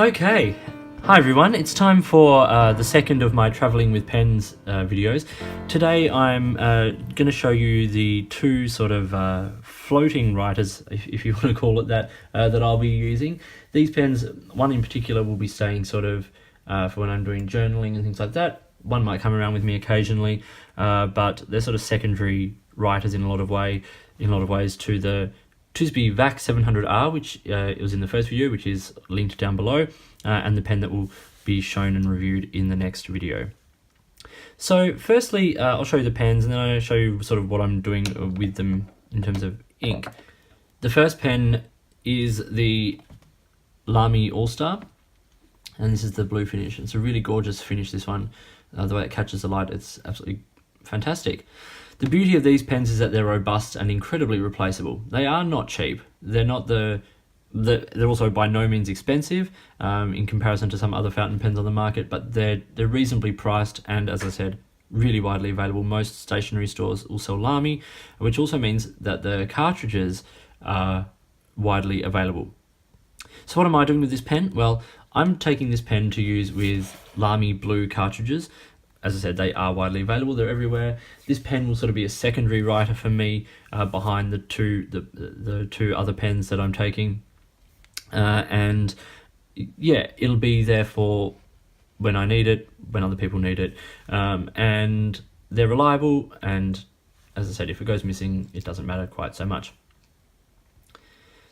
Okay, hi everyone, it's time for the second of my travelling with pens videos. Today I'm going to show you the two sort of floating writers, if you want to call it that, that I'll be using. These pens, one in particular will be staying sort of for when I'm doing journaling and things like that. One might come around with me occasionally, but they're sort of secondary writers in a lot of ways to the TSB VAC 700R, which it was in the first video, which is linked down below, and the pen that will be shown and reviewed in the next video. So firstly, I'll show you the pens, and then I'll show you sort of what I'm doing with them in terms of ink. The first pen is the Lamy AlStar, and this is the blue finish. It's a really gorgeous finish, this one. The way it catches the light, it's absolutely fantastic. The beauty of these pens is that they're robust and incredibly replaceable. They are not cheap. They're not they're also by no means expensive in comparison to some other fountain pens on the market, but they're reasonably priced and, as I said, really widely available. Most stationery stores will sell Lamy, which also means that the cartridges are widely available. So what am I doing with this pen? Well, I'm taking this pen to use with Lamy blue cartridges. As I said, they are widely available, they're everywhere. This pen will sort of be a secondary writer for me behind the two other pens that I'm taking. And yeah, it'll be there for when I need it, when other people need it. And they're reliable, and as I said, if it goes missing, it doesn't matter quite so much.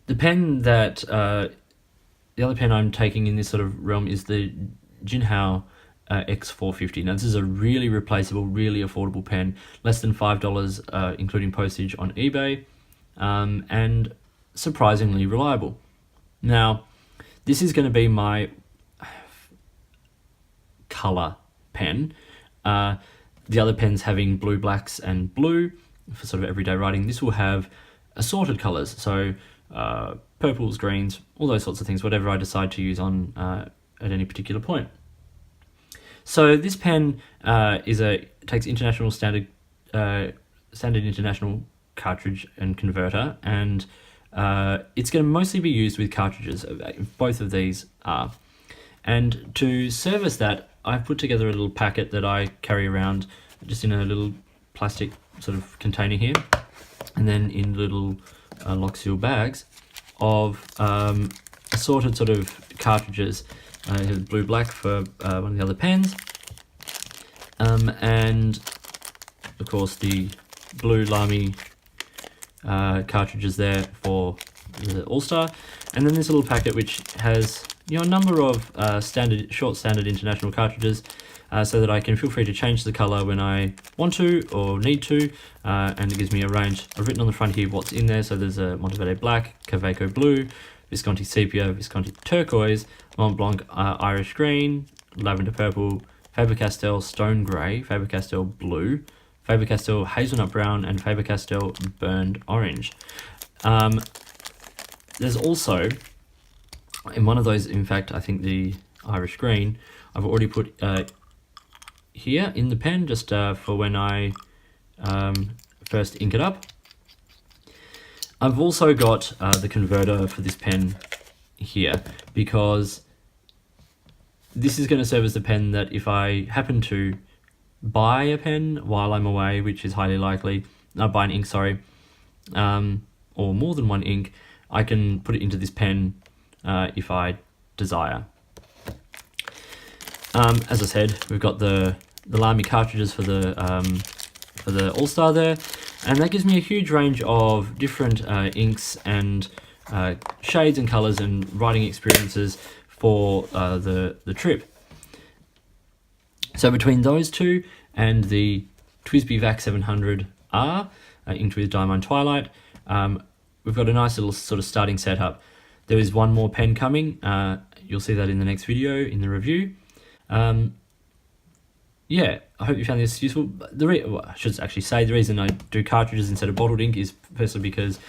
The pen that, the other pen I'm taking in this sort of realm is the Jinhao x450. Now this is a really replaceable, really affordable pen, less than $5 including postage on eBay, and surprisingly reliable. Now this is going to be my color pen, the other pens having blue, blacks and blue for sort of everyday writing. This will have assorted colors, so purples, greens, all those sorts of things, whatever I decide to use on at any particular point. So this pen takes international standard international cartridge and converter, and it's going to mostly be used with cartridges. Both of these are. And to service that, I've put together a little packet that I carry around just in a little plastic sort of container here, and then in little lock seal bags of assorted sort of cartridges. Blue, black for one of the other pens, and of course the blue Lamy cartridges there for the AlStar, and then this little packet which has a number of short standard international cartridges, so that I can feel free to change the color when I want to or need to, and it gives me a range. I've written on the front here what's in there, so there's a Monteverde black, Caveco blue, Visconti sepia, Visconti turquoise, Mont Blanc Irish green, lavender purple, Faber-Castell stone grey, Faber-Castell blue, Faber-Castell hazelnut brown, and Faber-Castell burned orange. There's also, in one of those, in fact, I think the Irish green, I've already put here in the pen, just for when I first ink it up. I've also got the converter for this pen here, because this is going to serve as the pen that if I happen to buy a pen while I'm away, which is highly likely, buy an ink, sorry, or more than one ink, I can put it into this pen if I desire. As I said, we've got the Lamy cartridges for the AlStar there, and that gives me a huge range of different inks and shades and colours and writing experiences for the trip. So between those two and the TSB VAC 700R inked with Diamond Twilight, we've got a nice little sort of starting setup. There is one more pen coming. You'll see that in the next video in the review. Yeah, I hope you found this useful. I should actually say the reason I do cartridges instead of bottled ink is firstly because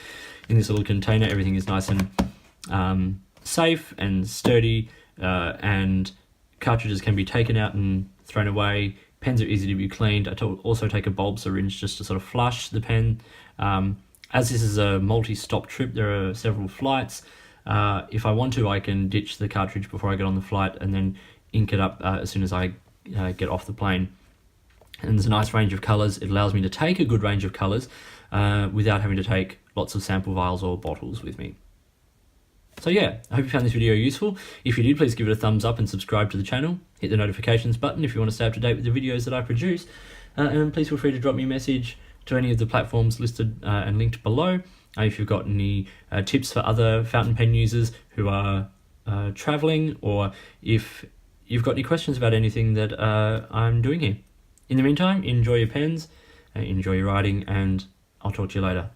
in this little container everything is nice and safe and sturdy, and cartridges can be taken out and thrown away. Pens are easy to be cleaned. I also take a bulb syringe just to sort of flush the pen. As this is a multi-stop trip, there are several flights. If I want to, I can ditch the cartridge before I get on the flight and then ink it up as soon as I get off the plane. And there's a nice range of colours. It allows me to take a good range of colours without having to take lots of sample vials or bottles with me. So yeah, I hope you found this video useful. If you did, please give it a thumbs up and subscribe to the channel. Hit the notifications button if you want to stay up to date with the videos that I produce. And please feel free to drop me a message to any of the platforms listed and linked below. If you've got any tips for other fountain pen users who are traveling, or if you've got any questions about anything that I'm doing here. In the meantime, enjoy your pens, enjoy your writing, and I'll talk to you later.